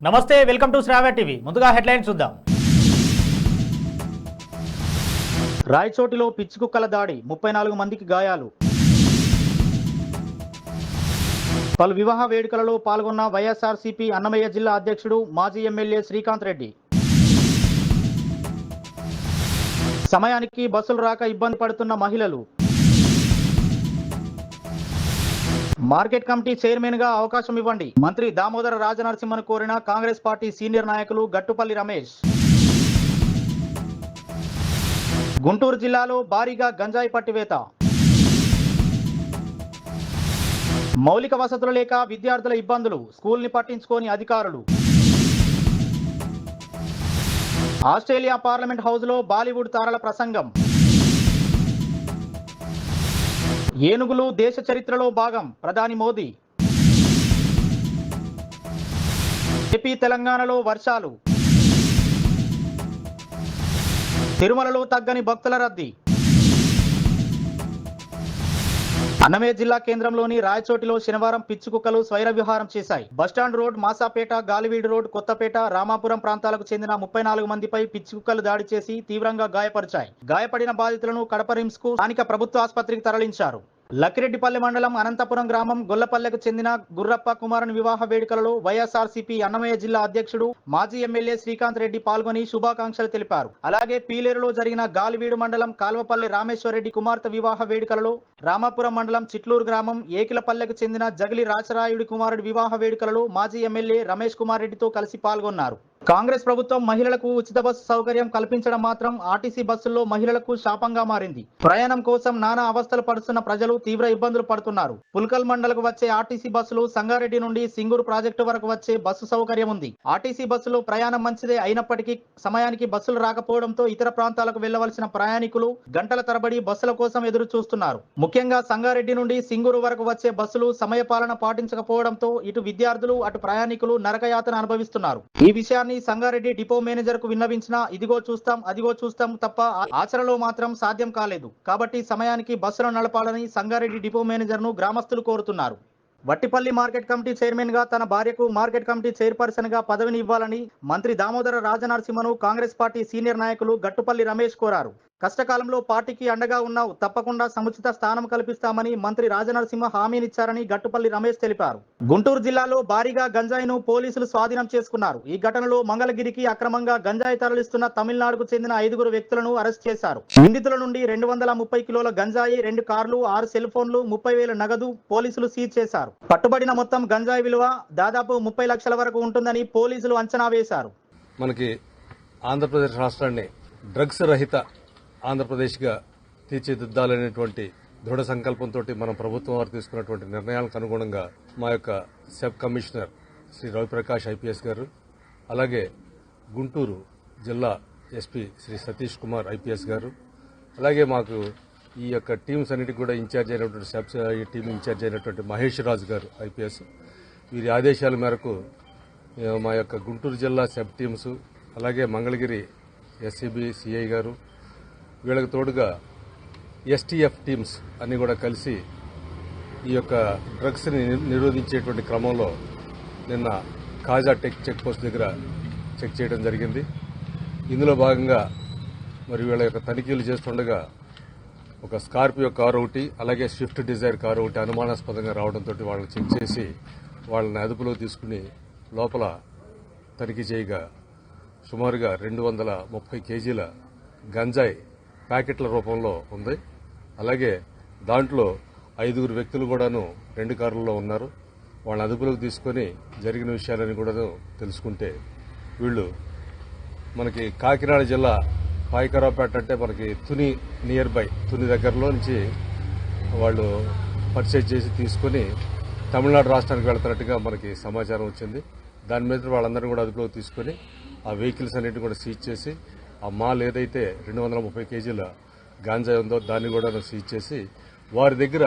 నమస్తే, welcome to Sravya TV. ముందుగా headlines చూద్దాం. రాయచోటిలో పిచ్చి కుక్కల దాడి, 34 మందికి గాయాలు. పలు వివాహ వేడుకలలో పాల్గొన్న వైఎస్ఆర్సీపీ అన్నమయ్య జిల్లా అధ్యక్షుడు మాజీ ఎమ్మెల్యే శ్రీకాంత్ రెడ్డి. సమయానికి బస్సులు రాక ఇబ్బంది పడుతున్న మహిళలు. మార్కెట్ కమిటీ చైర్మన్ గా అవకాశం ఇవ్వండి, మంత్రి దామోదర రాజనరసింహను కోరిన కాంగ్రెస్ పార్టీ సీనియర్ నాయకులు గట్టుపల్లి రమేష్. గుంటూరు జిల్లాలో భారీగా గంజాయి పట్టివేత. మౌలిక వసతులు లేక విద్యార్థుల ఇబ్బందులు, స్కూల్ని పట్టించుకోని అధికారులు. ఆస్ట్రేలియా పార్లమెంట్ హౌస్లో బాలీవుడ్ తారల ప్రసంగం. ఏనుగులు దేశ చరిత్రలో భాగం, ప్రధాని మోదీ. ఏపీ తెలంగాణలో వర్షాలు. తిరుమలలో తగ్గని భక్తుల రద్దీ. అన్నమయ్య జిల్లా కేంద్రంలోని రాయచోటిలో శనివారం పిచ్చి కుక్కలు స్వైర విహారం చేశాయి. Bus stand road, Masapeta, Galiveedu road, Kothapeta, Ramapuram ప్రాంతాలకు చెందిన 34 మందిపై పిచ్చి కుక్కలు దాడి చేసి తీవ్రంగా గాయపరిచాయి. గాయపడిన బాధితులను కడప రిమ్స్ కు స్థానిక ప్రభుత్వ ఆసుపత్రికి తరలించారు. లక్కిరెడ్డిపల్లి మండలం అనంతపురం గ్రామం గొల్లపల్లెకు చెందిన గుర్రప్ప కుమారుని వివాహ వేడుకలలో వైఎస్ఆర్సీపీ అన్నమయ్య జిల్లా అధ్యక్షుడు మాజీ ఎమ్మెల్యే శ్రీకాంత్ రెడ్డి పాల్గొని శుభాకాంక్షలు తెలిపారు. అలాగే పీలేరులో జరిగిన గాలివీడు మండలం కాల్వపల్లి రామేశ్వరరెడ్డి కుమార్తె వివాహ వేడుకలలో, రామాపురం మండలం చిట్లూరు గ్రామం ఏకిలపల్లెకు చెందిన జగలి రాచరాయుడి కుమారుడి వివాహ వేడుకలలో మాజీ ఎమ్మెల్యే రమేష్ కుమార్ రెడ్డితో కలిసి పాల్గొన్నారు. కాంగ్రెస్ ప్రభుత్వం మహిళలకు ఉచిత బస్సు సౌకర్యం కల్పించడం మాత్రం ఆర్టీసీ బస్సుల్లో మహిళలకు శాపంగా మారింది. ప్రయాణం కోసం నానా అవస్థలు పడుతున్న ప్రజలు తీవ్ర ఇబ్బందులు పడుతున్నారు. పుల్కల్ మండలకు వచ్చే ఆర్టీసీ బస్సులు, సంగారెడ్డి నుండి సింగూరు ప్రాజెక్టు వరకు వచ్చే బస్సు సౌకర్యం ఉంది. ఆర్టీసీ బస్సులో ప్రయాణం మంచిదే అయినప్పటికీ సమయానికి బస్సులు రాకపోవడంతో ఇతర ప్రాంతాలకు వెళ్లవలసిన ప్రయాణికులు గంటల తరబడి బస్సుల కోసం ఎదురు చూస్తున్నారు. ముఖ్యంగా సంగారెడ్డి నుండి సింగూరు వరకు వచ్చే బస్సులు సమయపాలన పాటించకపోవడంతో ఇటు విద్యార్థులు అటు ప్రయాణికులు నరకయాతన అనుభవిస్తున్నారు. ఈ విషయాన్ని సంగారెడ్డి డిపో మేనేజర్ కు విన్నవించినా ఇదిగో చూస్తాం అదిగో చూస్తాం తప్ప ఆచరణలో మాత్రం సాధ్యం కాలేదు. కాబట్టి సమయానికి బస్సులు నడపాలని సంగారెడ్డి డిపో మేనేజర్ ను గ్రామస్తులు కోరుతున్నారు. వట్టిపల్లి మార్కెట్ కమిటీ చైర్మన్ గా తన భార్యకు మార్కెట్ కమిటీ చైర్పర్సన్ గా పదవిని ఇవ్వాలని మంత్రి దామోదర రాజనరసింహను కాంగ్రెస్ పార్టీ సీనియర్ నాయకులు గట్టుపల్లి రమేష్ కోరారు. కష్టకాలంలో పార్టీకి అండగా ఉన్నావు, తప్పకుండా సముచిత స్థానం కల్పిస్తామని మంత్రి రాజనరసింహ హామీనిచ్చారని గట్టుపల్లి రమేష్ తెలిపారు. గుంటూరు జిల్లాలో భారీగా గంజాయిను పోలీసులు స్వాధీనం చేసుకున్నారు. ఈ ఘటనలో మంగళగిరికి అక్రమంగా గంజాయి తరలిస్తున్న తమిళనాడుకు చెందిన 5 వ్యక్తులను అరెస్ట్ చేశారు. నిందితుల నుండి 230 కిలోల గంజాయి, 2 కార్లు, 6 సెల్ ఫోన్లు, 30,000 నగదు పోలీసులు సీజ్ చేశారు. పట్టుబడిన మొత్తం గంజాయి విలువ దాదాపు 30 లక్షల వరకు ఉంటుందని పోలీసులు అంచనా వేశారు. మనకి ఆంధ్రప్రదేశ్ రాష్ట్రాన్ని డ్రగ్స్ రహిత ఆంధ్రప్రదేశ్గా తీర్చిదిద్దాలనేటువంటి దృఢ సంకల్పంతో మన ప్రభుత్వం వారు తీసుకున్నటువంటి నిర్ణయాలకు అనుగుణంగా మా యొక్క sub commissioner Shri Raviprakash IPS గారు, అలాగే గుంటూరు జిల్లా ఎస్పీ శ్రీ సతీష్ కుమార్ ఐపీఎస్ గారు, అలాగే మాకు ఈ యొక్క టీమ్స్ అన్నిటికీ కూడా ఇన్ఛార్జ్ అయినటువంటి సబ్ టీం ఇన్ఛార్జ్ అయినటువంటి మహేష్ రాజు గారు ఐపీఎస్, వీరి ఆదేశాల మేరకు మా యొక్క గుంటూరు జిల్లా సబ్ టీమ్స్, అలాగే మంగళగిరి ఎస్సీబీ సిఐ గారు, వీళ్ళకి తోడుగా ఎస్టీఎఫ్ టీమ్స్ అన్ని కూడా కలిసి ఈ యొక్క డ్రగ్స్ని నిరోధించేటువంటి క్రమంలో నిన్న కాజా చెక్ పోస్ట్ దగ్గర చెక్ చేయడం జరిగింది. ఇందులో భాగంగా మరి వీళ్ళ యొక్క తనిఖీలు చేస్తుండగా ఒక స్కార్పియో కారు ఒకటి, అలాగే స్విఫ్ట్ డిజైర్ కారు ఒకటి అనుమానాస్పదంగా రావడంతో వాళ్ళని చెక్ చేసి వాళ్ళని అదుపులో తీసుకుని లోపల తనిఖీ చేయగా సుమారుగా 230 కేజీల గంజాయి ప్యాకెట్ల రూపంలో ఉంది. అలాగే దాంట్లో 5 వ్యక్తులు కూడాను 2 కార్లలో ఉన్నారు. వాళ్ళని అదుపులోకి తీసుకుని జరిగిన విషయాలని కూడాను తెలుసుకుంటే వీళ్ళు మనకి కాకినాడ జిల్లా పాయకరావుపేట అంటే మనకి తుని నియర్ బై తుని దగ్గరలో నుంచి వాళ్ళు పర్చేజ్ చేసి తీసుకుని తమిళనాడు రాష్ట్రానికి వెళ్తున్నట్టుగా మనకి సమాచారం వచ్చింది. దాని మీద వాళ్ళందరినీ కూడా అదుపులోకి తీసుకుని ఆ వెహికల్స్ అన్నింటినీ కూడా సీజ్ చేసి ఆ మాల్ ఏదైతే 230 కేజీల గాంజా ఉందో దాన్ని కూడా సీజ్ చేసి వారి దగ్గర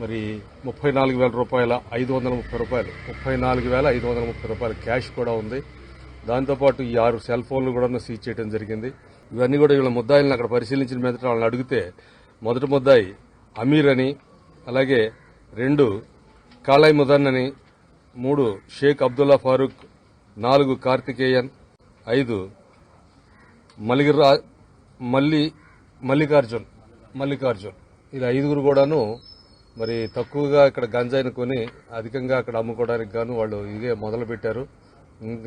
మరి 34,000 రూపాయల 530 రూపాయలు 34,530 రూపాయల క్యాష్ కూడా ఉంది. దాంతోపాటు ఈ 6 సెల్ ఫోన్లు కూడా సీజ్ చేయడం జరిగింది. ఇవన్నీ కూడా వీళ్ళ ముద్దాయిలను అక్కడ పరిశీలించిన మీద వాళ్ళని అడిగితే మొదటి ముద్దాయి అమీర్ అని, అలాగే 2 కాళాయ్ ముదన్ అని, 3 షేక్ అబ్దుల్లా ఫారూక్, 4 కార్తికేయన్, 5 మల్లికార్జున్ ఇలా 5 కూడాను మరి తక్కువగా ఇక్కడ గంజాయిని కొని అధికంగా అక్కడ అమ్ముకోవడానికి గాను వాళ్ళు ఇదే మొదలు పెట్టారు.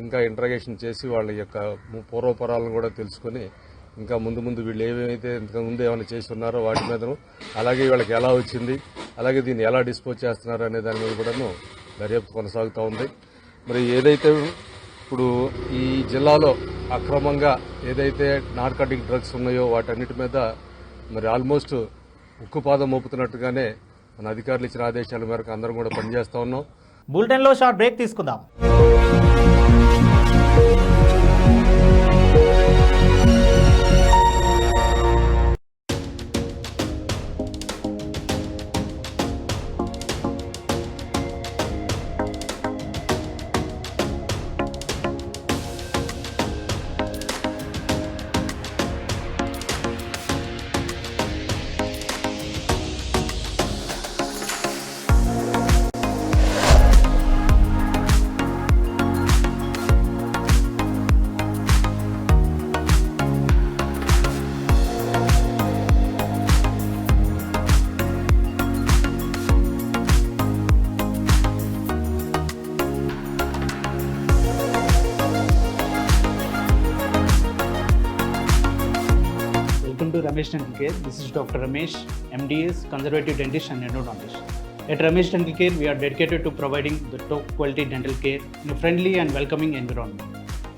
ఇంకా ఇంట్రాగేషన్ చేసి వాళ్ళ యొక్క పూర్వపరాలను కూడా తెలుసుకుని ఇంకా ముందు వీళ్ళు ఏమైతే ఇంతకుముందు ఏమైనా చేసి ఉన్నారో వాటి మీదను, అలాగే వీళ్ళకి ఎలా వచ్చింది, అలాగే దీన్ని ఎలా డిస్పోజ్ చేస్తున్నారు అనే దాని మీద కూడాను దర్యాప్తు కొనసాగుతూ ఉంది. మరి ఏదైతే ఇప్పుడు ఈ జిల్లాలో అక్రమంగా ఏదైతే నార్కాటిక్ డ్రగ్స్ ఉన్నాయో వాటన్నిటి మీద మరి ఆల్మోస్ట్ ఉక్కుపాదం మోపుతున్నట్టుగానే మన అధికారులు ఇచ్చిన ఆదేశాల మేరకు అందరం కూడా పనిచేస్తా ఉన్నాం. బులెటిన్లో షార్ట్ బ్రేక్ తీసుకుందాం. Welcome to Ramesh Dental Care. This is Dr. Ramesh, MDS, Conservative Dentist and Endodontist. At Ramesh Dental Care, we are dedicated to providing the top quality dental care in a friendly and welcoming environment.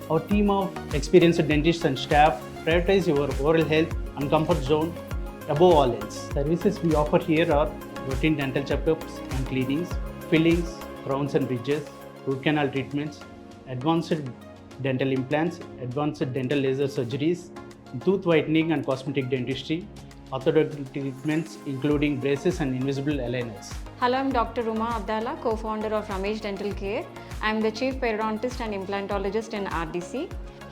Our team of experienced dentists and staff prioritize your oral health and comfort zone above all else. Services we offer here are routine dental checkups and cleanings, fillings, crowns and bridges, root canal treatments, advanced dental implants, advanced dental laser surgeries, tooth whitening and cosmetic dentistry, orthodontic treatments including braces and invisible aligners. Hello, I'm Dr. Uma Abdallah, co-founder of Ramesh Dental Care. I'm the chief periodontist and implantologist in RDC.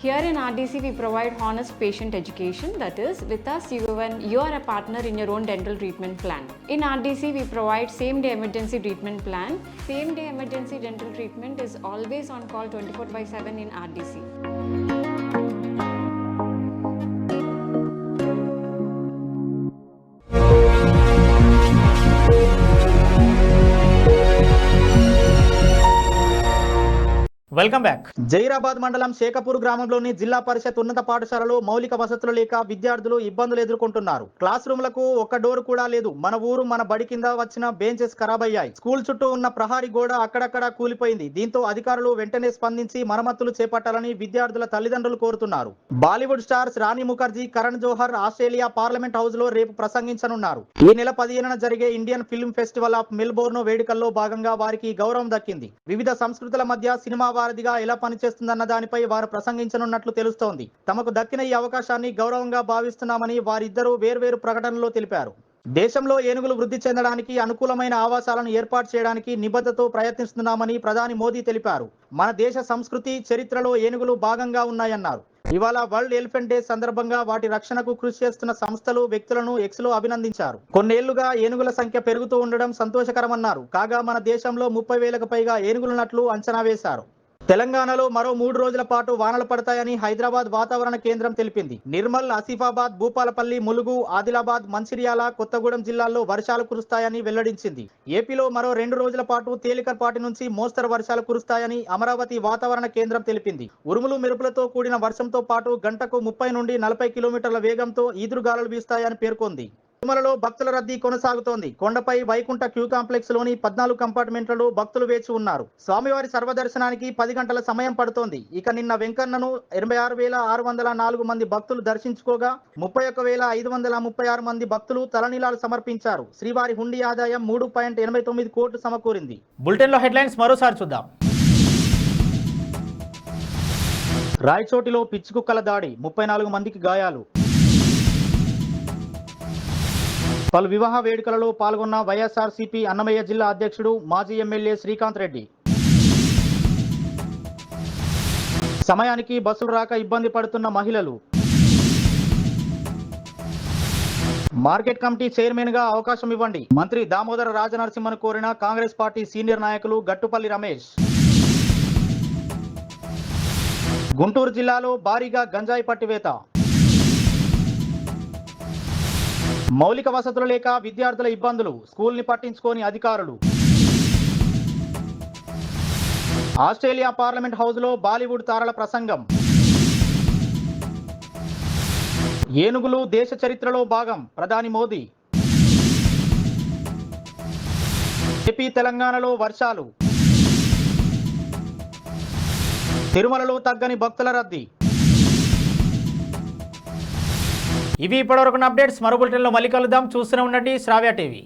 Here in RDC, we provide honest patient education. That is, with us, you are a partner in your own dental treatment plan. In RDC, we provide same-day emergency treatment plan. Same-day emergency dental treatment is always on call 24/7 in RDC. Welcome back. Zaheerabad మండలం శేఖపూర్ గ్రామంలోని జిల్లా పరిషత్ ఉన్నత పాఠశాలలో మౌలిక వసతులు లేక విద్యార్థులు ఇబ్బందులు ఎదుర్కొంటున్నారు. క్లాస్ రూమ్లకు ఒక్క డోర్ కూడా లేదు. మన ఊరు మన బడి కింద వచ్చిన బెంచెస్ ఖరాబ్ అయ్యాయి. స్కూల్ చుట్టూ ఉన్న ప్రహారీ గోడ అక్కడక్కడ కూలిపోయింది. దీంతో అధికారులు వెంటనే స్పందించి మరమ్మతులు చేపట్టాలని విద్యార్థుల తల్లిదండ్రులు కోరుతున్నారు. Bollywood stars Rani Mukherjee, Karan Johar Australia parliament house లో రేపు ప్రసంగించనున్నారు. ఈ నెల 15న జరిగే Indian film festival of Melbourne వేడుకల్లో భాగంగా వారికి గౌరవం దక్కింది. వివిధ సంస్కృతుల మధ్య సినిమా వారధిగా ఎలా పనిచేస్తుందన్న దానిపై వారు ప్రసంగించనున్నట్లు తెలుస్తోంది. తమకు దక్కిన ఈ అవకాశాన్ని గౌరవంగా భావిస్తున్నామని వారిద్దరూ వేర్వేరు ప్రకటనలో తెలిపారు. దేశంలో ఏనుగులు వృద్ధి చెందడానికి అనుకూలమైన ఆవాసాలను ఏర్పాటు చేయడానికి నిబద్ధతతో ప్రయత్నిస్తున్నామని ప్రధాని మోదీ తెలిపారు. మన దేశ సంస్కృతి చరిత్రలో ఏనుగులు భాగంగా ఉన్నాయన్నారు. ఇవాళ వరల్డ్ ఎలిఫెంట్ డే సందర్భంగా వాటి రక్షణకు కృషి చేస్తున్న సంస్థలు, వ్యక్తులను ఎక్స్లో అభినందించారు. కొన్నేళ్లుగా ఏనుగుల సంఖ్య పెరుగుతూ ఉండడం సంతోషకరమన్నారు. కాగా మన దేశంలో 30,000కు పైగా ఏనుగులున్నట్లు అంచనా వేశారు. తెలంగాణలో మరో 3 రోజుల పాటు వానలు పడతాయని హైదరాబాద్ వాతావరణ కేంద్రం తెలిపింది. నిర్మల్, ఆసిఫాబాద్, భూపాలపల్లి, ములుగు, ఆదిలాబాద్, మంచిర్యాల, కొత్తగూడెం జిల్లాల్లో వర్షాలు కురుస్తాయని వెల్లడించింది. ఏపీలో మరో 2 రోజుల పాటు తేలికపాటి నుంచి మోస్తరు వర్షాలు కురుస్తాయని అమరావతి వాతావరణ కేంద్రం తెలిపింది. ఉరుములు మెరుపులతో కూడిన వర్షంతో పాటు గంటకు 30 నుండి 40 కిలోమీటర్ల వేగంతో ఈదురుగాలులు వీస్తాయని పేర్కొంది. తిరుమలలో భక్తుల రద్దీ కొనసాగుతోంది. కొండపై వైకుంఠ క్యూ కాంప్లెక్స్ లోని 14 కంపార్ట్మెంట్లలో భక్తులు వేచి ఉన్నారు. స్వామివారి సర్వదర్శనానికి 10 గంటల సమయం పడుతోంది. ఇక నిన్న వెంకన్నను 86,604 మంది భక్తులు దర్శించుకోగా 31,536 మంది భక్తులు తలనీలాలు సమర్పించారు. శ్రీవారి హుండీ ఆదాయం 3.89 కోట్లు సమకూరింది. బులెటిన్లో హెడ్లైన్స్ మరోసారి చూద్దాం. రాయచోటిలో పిచ్చికుక్కల దాడి, 34 మందికి గాయాలు. పలు వివాహ వేడుకలలో పాల్గొన్న వైఎస్ఆర్సీపీ అన్నమయ్య జిల్లా అధ్యక్షుడు, మాజీ ఎమ్మెల్యే శ్రీకాంత్ రెడ్డి. సమయానికి బస్సులు రాక ఇబ్బంది పడుతున్న మహిళలు. మార్కెట్ కమిటీ చైర్మన్ గా అవకాశం ఇవ్వండి, మంత్రి దామోదర రాజనరసింహను కోరిన కాంగ్రెస్ పార్టీ సీనియర్ నాయకులు గట్టుపల్లి రమేష్. గుంటూరు జిల్లాలో భారీగా గంజాయి పట్టివేత. మౌలిక వసతులు లేక విద్యార్థుల ఇబ్బందులు, స్కూల్ని పట్టించుకోని అధికారులు. ఆస్ట్రేలియా పార్లమెంట్ హౌస్లో బాలీవుడ్ తారల ప్రసంగం. ఏనుగులు దేశ చరిత్రలో భాగం, ప్రధాని మోదీ. ఏపీ తెలంగాణలో వర్షాలు. తిరుమలలో తగ్గని భక్తుల రద్దీ. ఇవి ఇప్పటివరకు అప్డేట్స్. మరో బులెటిన్లో మళ్ళీ కలుద్దాం. చూస్తూనే ఉండండి శ్రావ్య టీవీ.